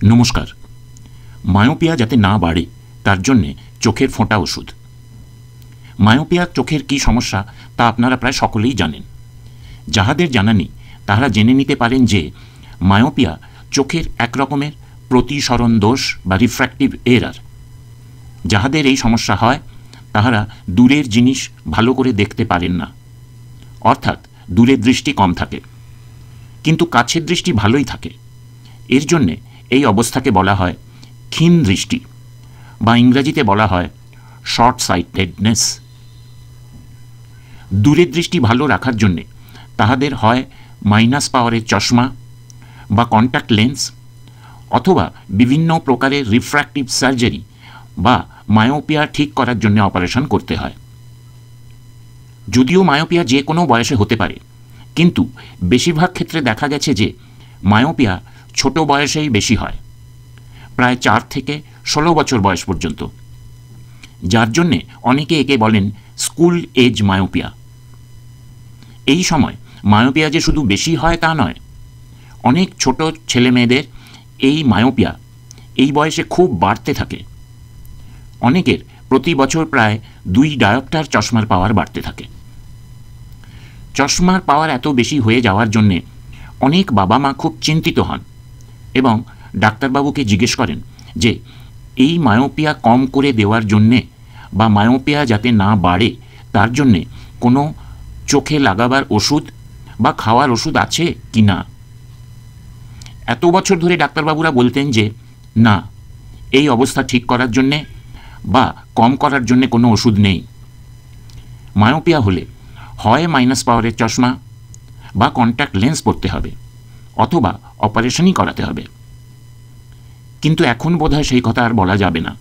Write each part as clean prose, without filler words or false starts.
নমস্কার। মায়োপিয়া যাতে না বাড়ে তার জন্যে চোখের ফোঁটা ওষুধ। মায়োপিয়া চোখের কি সমস্যা তা আপনারা প্রায় সকলেই জানেন। যাহাদের জানা নেই তাহারা জেনে নিতে পারেন যে মায়োপিয়া চোখের এক রকমের প্রতিসরণ দোষ বা রিফ্র্যাক্টিভ এরার। যাহাদের এই সমস্যা হয় তাহারা দূরের জিনিস ভালো করে দেখতে পারেন না, অর্থাৎ দূরের দৃষ্টি কম থাকে, কিন্তু কাছের দৃষ্টি ভালোই থাকে। এর জন্যে এই অবস্থাকে বলা হয় ক্ষীণ দৃষ্টি, বা ইংরেজিতে বলা হয় শর্ট সাইটেডনেস। দূরের দৃষ্টি ভালো রাখার জন্যে তাহাদের হয় মাইনাস পাওয়ারের চশমা বা কন্ট্যাক্ট লেন্স, অথবা বিভিন্ন প্রকারের রিফ্র্যাক্টিভ সার্জারি বা মায়োপিয়া ঠিক করার জন্য অপারেশন করতে হয়। যদিও মায়োপিয়া যে কোনো বয়সে হতে পারে, কিন্তু বেশিরভাগ ক্ষেত্রে দেখা গেছে যে মায়োপিয়া ছোট বয়সেই বেশি হয়, প্রায় 4 থেকে 16 বছর বয়স পর্যন্ত, যার জন্যে অনেকে একে বলেন স্কুল এজ মায়োপিয়া। এই সময় মায়োপিয়া যে শুধু বেশি হয় তা নয়, অনেক ছোট ছেলে মেয়েদের এই মায়োপিয়া এই বয়সে খুব বাড়তে থাকে। অনেকের প্রতি বছর প্রায় 2 ডায়োপ্টার চশমার পাওয়ার বাড়তে থাকে। চশমার পাওয়ার এত বেশি হয়ে যাওয়ার জন্যে অনেক বাবা মা খুব চিন্তিত হন এবং ডাক্তারবাবুকে জিজ্ঞেস করেন যে এই মায়োপিয়া কম করে দেওয়ার জন্যে বা মায়োপিয়া যাতে না বাড়ে তার জন্যে কোনো চোখে লাগাবার ওষুধ বা খাওয়ার ওষুধ আছে কি না। এত বছর ধরে ডাক্তারবাবুরা বলতেন যে না, এই অবস্থা ঠিক করার জন্যে বা কম করার জন্যে কোনো ওষুধ নেই। মায়োপিয়া হলে হয় মাইনাস পাওয়ারের চশমা বা কন্ট্যাক্ট লেন্স পরতে হবে, অথবা অপারেশনই করাতে হবে। কিন্তু এখন বোধহয় সেই কথা আর বলা যাবে না,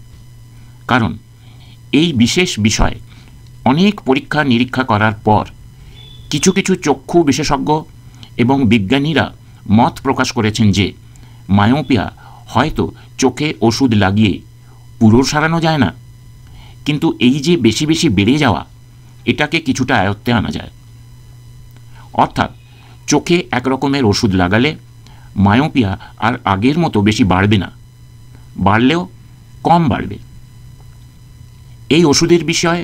কারণ এই বিশেষ বিষয়ে অনেক পরীক্ষা নিরীক্ষা করার পর কিছু কিছু চক্ষু বিশেষজ্ঞ এবং বিজ্ঞানীরা মত প্রকাশ করেছেন যে মায়োপিয়া হয়তো চোখে ওষুধ লাগিয়ে পুরো সারানো যায় না, কিন্তু এই যে বেশি বেশি বেড়ে যাওয়া, এটাকে কিছুটা আয়ত্তে আনা যায়। অর্থাৎ চোখে এক রকমের ওষুধ লাগালে মায়োপিয়া আর আগের মতো বেশি বাড়বে না, বাড়লেও কম বাড়বে। এই ওষুধের বিষয়ে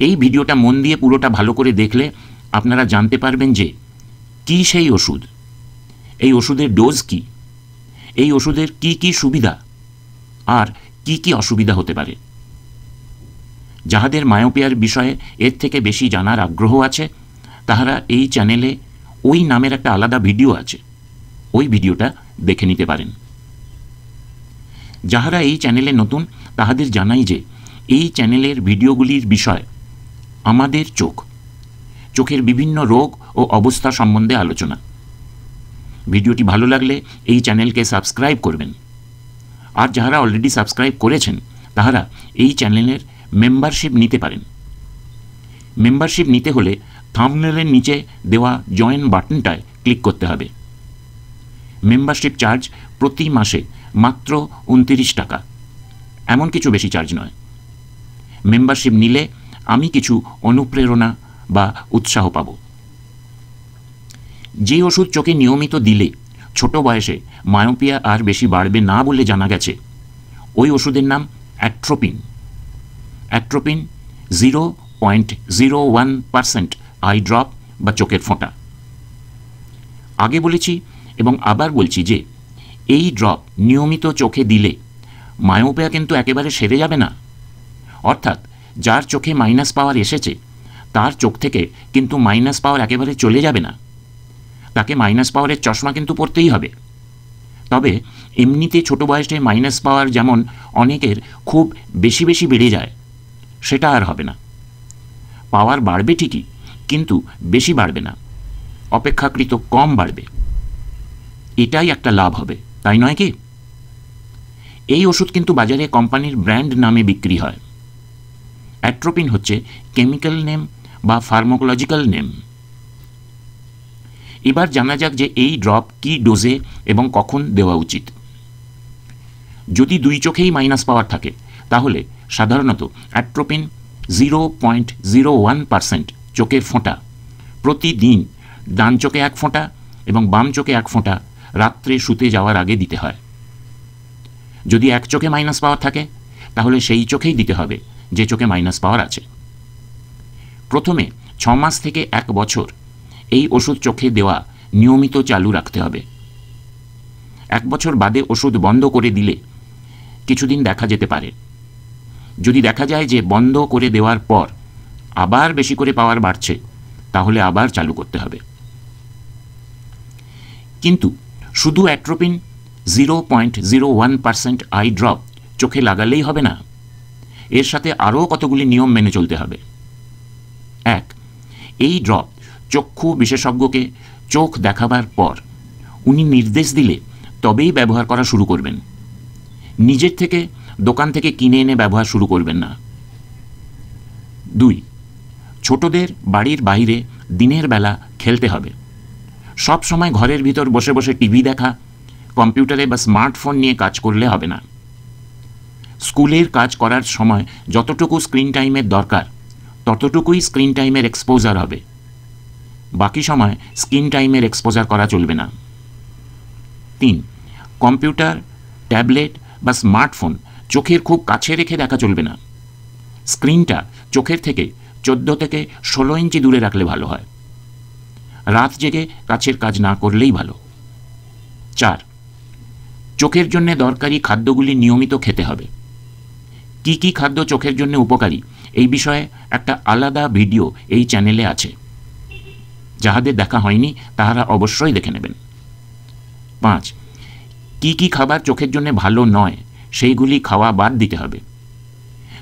এই ভিডিওটা মন দিয়ে পুরোটা ভালো করে দেখলে আপনারা জানতে পারবেন যে কি সেই ওষুধ, এই ওষুধের ডোজ কি, এই ওষুধের কি কি সুবিধা আর কি কি অসুবিধা হতে পারে। যাহাদের মায়োপিয়ার বিষয়ে এর থেকে বেশি জানার আগ্রহ আছে তাহারা এই চ্যানেলে ওই নামের একটা আলাদা ভিডিও আছে, ওই ভিডিওটা দেখে নিতে পারেন। যাহারা এই চ্যানেলে নতুন তাহাদের জানাই যে এই চ্যানেলের ভিডিওগুলির বিষয় আমাদের চোখের বিভিন্ন রোগ ও অবস্থা সম্বন্ধে আলোচনা। ভিডিওটি ভালো লাগলে এই চ্যানেলকে সাবস্ক্রাইব করবেন, আর যাহারা অলরেডি সাবস্ক্রাইব করেছেন তাহারা এই চ্যানেলের মেম্বারশিপ নিতে পারেন। মেম্বারশিপ নিতে হলে থাম্বনেলের নিচে দেওয়া জয়েন বাটনটায় ক্লিক করতে হবে। মেম্বারশিপ চার্জ প্রতি মাসে মাত্র 29 টাকা, এমন কিছু বেশি চার্জ নয়। মেম্বারশিপ নিলে আমি কিছু অনুপ্রেরণা বা উৎসাহ পাব। যে ওষুধ চোখে নিয়মিত দিলে ছোট বয়সে মায়োপিয়া আর বেশি বাড়বে না বলে জানা গেছে, ওই ওষুধের নাম অ্যাট্রোপিন। অ্যাট্রোপিন 0.01% আই ড্রপ বা চোখের ফোঁটা। আগে বলেছি এবং আবার বলছি যে এই ড্রপ নিয়মিত চোখে দিলে মায়োপিয়া কিন্তু একেবারে সেরে যাবে না। অর্থাৎ যার চোখে মাইনাস পাওয়ার এসেছে তার চোখ থেকে কিন্তু মাইনাস পাওয়ার একেবারে চলে যাবে না, তাকে মাইনাস পাওয়ারের চশমা কিন্তু পরতেই হবে। তবে এমনিতে ছোট বয়সে মাইনাস পাওয়ার যেমন অনেকের খুব বেশি বেশি বেড়ে যায়, সেটা আর হবে না। পাওয়ার বাড়বে ঠিকই, কিন্তু বেশি বাড়বে না, অপেক্ষাকৃত কম বাড়বে। এটাই একটা লাভ হবে, তাই নয় কি? এই ওষুধ কিন্তু বাজারে কোম্পানির ব্র্যান্ড নামে বিক্রি হয়। অ্যাট্রোপিন হচ্ছে কেমিক্যাল নেম বা ফার্মাকোলজিক্যাল নেম। এবার জানা যাক যে এই ড্রপ কি ডোজে এবং কখন দেওয়া উচিত। যদি 2 চোখেই মাইনাস পাওয়ার থাকে তাহলে সাধারণত অ্যাট্রোপিন 0.01% চোখের ফোঁটা প্রতিদিন ডান চোখে 1 ফোঁটা এবং বাম চোখে 1 ফোঁটা রাত্রে শুতে যাওয়ার আগে দিতে হয়। যদি এক চোখে মাইনাস পাওয়ার থাকে তাহলে সেই চোখেই দিতে হবে যে চোখে মাইনাস পাওয়ার আছে। প্রথমে 6 মাস থেকে 1 বছর এই ওষুধ চোখে দেওয়া নিয়মিত চালু রাখতে হবে। 1 বছর বাদে ওষুধ বন্ধ করে দিলে কিছুদিন দেখা যেতে পারে। যদি দেখা যায় যে বন্ধ করে দেওয়ার পর আবার বেশি করে পাওয়ার বাড়ছে, তাহলে আবার চালু করতে হবে। কিন্তু শুধু অ্যাট্রোপিন 0.01% আই ড্রপ চোখে লাগালেই হবে না, এর সাথে আরও কতগুলি নিয়ম মেনে চলতে হবে। 1, এই ড্রপ চক্ষু বিশেষজ্ঞকে চোখ দেখাবার পর উনি নির্দেশ দিলে তবেই ব্যবহার করা শুরু করবেন। নিজের থেকে দোকান থেকে কিনে এনে ব্যবহার শুরু করবেন না। 2, ছোটদের বাড়ির বাইরে দিনের বেলা খেলতে হবে। সব সময় ঘরের ভিতর বসে বসে টিভি দেখা, কম্পিউটারে বা স্মার্টফোন নিয়ে কাজ করলে হবে না। স্কুলের কাজ করার সময় যতটুকু স্ক্রিন টাইমের দরকার ততটুকুই স্ক্রিন টাইমের এক্সপোজার হবে, বাকি সময় স্ক্রিন টাইমের এক্সপোজার করা চলবে না। 3, কম্পিউটার, ট্যাবলেট বা স্মার্টফোন চোখের খুব কাছে রেখে দেখা চলবে না। স্ক্রিনটা চোখের থেকে 14 থেকে 16 ইঞ্চি দূরে রাখলে ভালো হয়। রাত জেগে কাছের কাজ না করলেই ভালো। 4, চোখের জন্য দরকারি খাদ্যগুলি নিয়মিত খেতে হবে। কি কি খাদ্য চোখের জন্য উপকারী এই বিষয়ে একটা আলাদা ভিডিও এই চ্যানেলে আছে, যাহাদের দেখা হয়নি তাহারা অবশ্যই দেখে নেবেন। 5, কি কি খাবার চোখের জন্য ভালো নয় সেইগুলি খাওয়া বাদ দিতে হবে।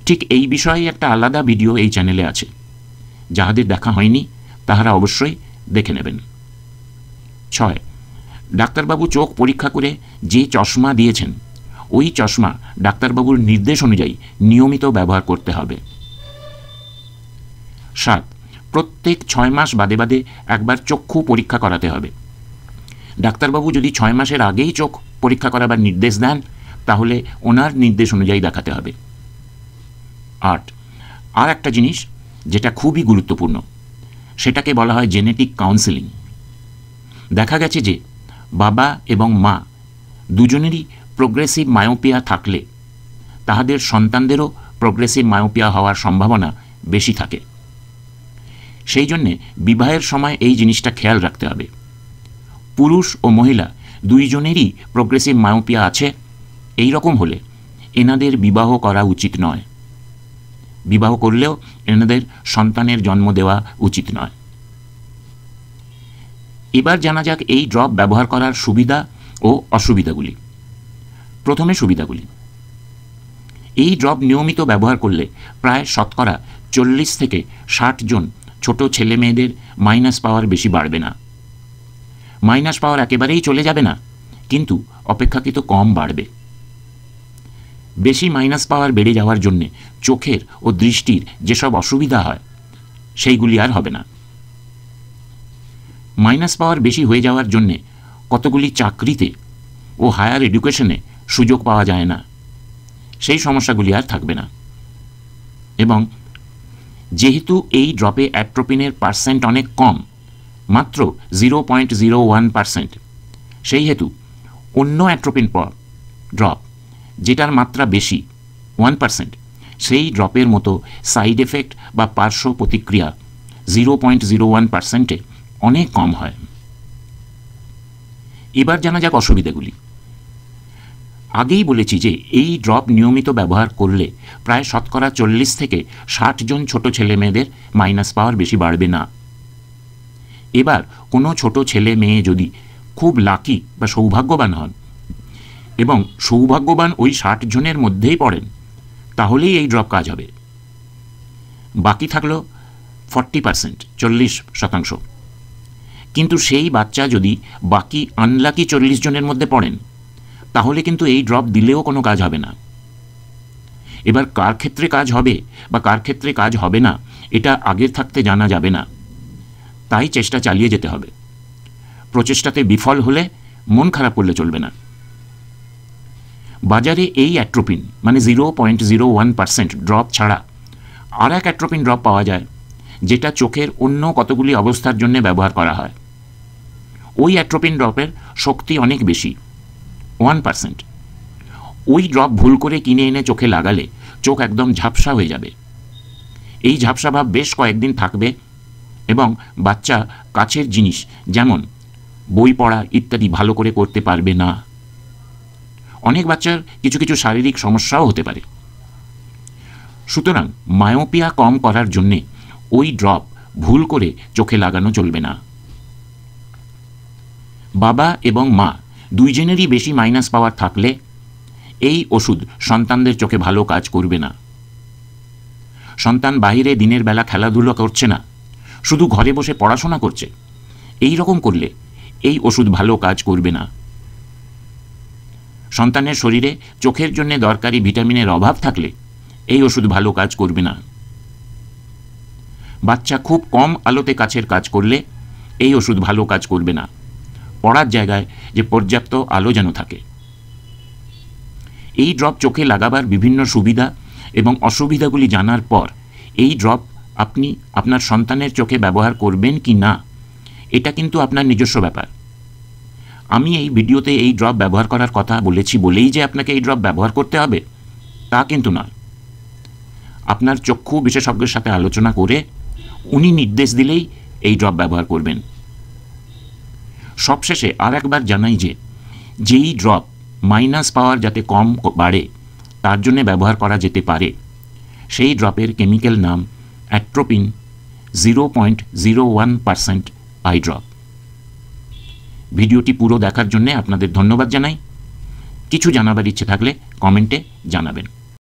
ঠিক এই বিষয়ে একটা আলাদা ভিডিও এই চ্যানেলে আছে, যাহাদের দেখা হয়নি তাহারা অবশ্যই দেখে নেবেন। 6, ডাক্তারবাবু চোখ পরীক্ষা করে যে চশমা দিয়েছেন ওই চশমা ডাক্তারবাবুর নির্দেশ অনুযায়ী নিয়মিত ব্যবহার করতে হবে। 7, প্রত্যেক 6 মাস বাদে বাদে একবার চক্ষু পরীক্ষা করাতে হবে। ডাক্তারবাবু যদি 6 মাসের আগেই চোখ পরীক্ষা করাবার নির্দেশ দেন তাহলে ওনার নির্দেশ অনুযায়ী দেখাতে হবে। 8, আর একটা জিনিস যেটা খুবই গুরুত্বপূর্ণ, সেটাকে বলা হয় জেনেটিক কাউন্সেলিং। দেখা গেছে যে বাবা এবং মা দুজনেরই প্রোগ্রেসিভ মায়োপিয়া থাকলে তাহাদের সন্তানদেরও প্রোগ্রেসিভ মায়োপিয়া হওয়ার সম্ভাবনা বেশি থাকে। সেই জন্যে বিবাহের সময় এই জিনিসটা খেয়াল রাখতে হবে। পুরুষ ও মহিলা দুইজনেরই প্রোগ্রেসিভ মায়োপিয়া আছে, এই রকম হলে এনাদের বিবাহ করা উচিত নয়। বিবাহ করলেও এনাদের সন্তানের জন্ম দেওয়া উচিত নয়। এবার জানা যাক এই ড্রপ ব্যবহার করার সুবিধা ও অসুবিধাগুলি। প্রথমে সুবিধাগুলি। এই ড্রপ নিয়মিত ব্যবহার করলে প্রায় শতকরা 40 থেকে 60 জন ছোট ছেলে মেয়েদের মাইনাস পাওয়ার বেশি বাড়বে না। মাইনাস পাওয়ার একেবারেই চলে যাবে না, কিন্তু অপেক্ষাকৃত কম বাড়বে। বেশি মাইনাস পাওয়ার বেড়ে যাওয়ার জন্যে চোখের ও দৃষ্টির যেসব অসুবিধা হয় সেইগুলি আর হবে না। মাইনাস পাওয়ার বেশি হয়ে যাওয়ার জন্যে কতগুলি চাকরিতে ও হায়ার এডুকেশনে সুযোগ পাওয়া যায় না, সেই সমস্যাগুলি আর থাকবে না। এবং যেহেতু এই ড্রপে অ্যাট্রোপিনের পার্সেন্ট অনেক কম, মাত্র 0.01%, সেই হেতু অন্য অ্যাট্রোপিন ড্রপ যেটার মাত্রা বেশি 1%, সেই ড্রপের মতো সাইড এফেক্ট বা পার্শ্ব প্রতিক্রিয়া 0.01%-এ অনেক কম হয়। এবার জানা যাক অসুবিধাগুলি। আগেই বলেছি যে এই ড্রপ নিয়মিত ব্যবহার করলে প্রায় শতকরা 40 থেকে 60 জন ছোট ছেলে মেয়েদের মাইনাস পাওয়ার বেশি বাড়বে না। এবার কোনো ছোট ছেলে মেয়ে যদি খুব লাকি বা সৌভাগ্যবান হন এবং সৌভাগ্যবান ওই 60 জনের মধ্যেই পড়েন, তাহলেই এই ড্রপ কাজ হবে। বাকি থাকলো 40%, 40%। কিন্তু সেই বাচ্চা যদি বাকি আনলাকি 40 জনের মধ্যে পড়েন, তাহলে কিন্তু এই ড্রপ দিলেও কোনো কাজ হবে না। এবার কার ক্ষেত্রে কাজ হবে বা কার ক্ষেত্রে কাজ হবে না এটা আগের থাকতে জানা যাবে না, তাই চেষ্টা চালিয়ে যেতে হবে। প্রচেষ্টাতে বিফল হলে মন খারাপ করলে চলবে না। বাজারে এই অ্যাট্রোপিন মানে 0.01% ড্রপ ছাড়া আর এক অ্যাট্রোপিন ড্রপ পাওয়া যায়, যেটা চোখের অন্য কতগুলি অবস্থার জন্য ব্যবহার করা হয়। ওই অ্যাট্রোপিন ড্রপের শক্তি অনেক বেশি, 1%। ওই ড্রপ ভুল করে কিনে এনে চোখে লাগালে চোখ একদম ঝাপসা হয়ে যাবে। এই ঝাপসা ভাব বেশ কয়েকদিন থাকবে এবং বাচ্চা কাছের জিনিস যেমন বই পড়া ইত্যাদি ভালো করে করতে পারবে না। অনেক বাচ্চার কিছু কিছু শারীরিক সমস্যাও হতে পারে। সুতরাং মায়োপিয়া কম করার জন্যে ওই ড্রপ ভুল করে চোখে লাগানো চলবে না। বাবা এবং মা দুইজনেরই বেশি মাইনাস পাওয়ার থাকলে এই ওষুধ সন্তানদের চোখে ভালো কাজ করবে না। সন্তান বাইরে দিনের বেলা খেলাধুলো করছে না, শুধু ঘরে বসে পড়াশোনা করছে, এই রকম করলে এই ওষুধ ভালো কাজ করবে না। সন্তানের শরীরে চোখের জন্য দরকারি ভিটামিনের অভাব থাকলে এই ওষুধ ভালো কাজ করবে না। বাচ্চা খুব কম আলোতে কাছের কাজ করলে এই ওষুধ ভালো কাজ করবে না। পড়ার জায়গায় যে পর্যাপ্ত আলো যেন থাকে। এই ড্রপ চোখে লাগাবার বিভিন্ন সুবিধা এবং অসুবিধাগুলি জানার পর এই ড্রপ আপনি আপনার সন্তানের চোখে ব্যবহার করবেন কি না এটা কিন্তু আপনার নিজস্ব ব্যাপার। আমি এই ভিডিওতে এই ড্রপ ব্যবহার করার কথা বলেছি বলেই যে আপনাকে এই ড্রপ ব্যবহার করতে হবে তা কিন্তু নয়। আপনার চক্ষু বিশেষজ্ঞের সাথে আলোচনা করে উনি নির্দেশ দিলেই এই ড্রপ ব্যবহার করবেন। সবশেষে আর একবার জানাই যে যেই ড্রপ মাইনাস পাওয়ার যাতে কম বাড়ে তার জন্য ব্যবহার করা যেতে পারে সেই ড্রপের কেমিক্যাল নাম অ্যাট্রোপিন 0.01% আই ড্রপ। ভিডিওটি পুরো দেখার জন্য আপনাদের ধন্যবাদ জানাই। কিছু জানাবার ইচ্ছে থাকলে কমেন্টে জানাবেন।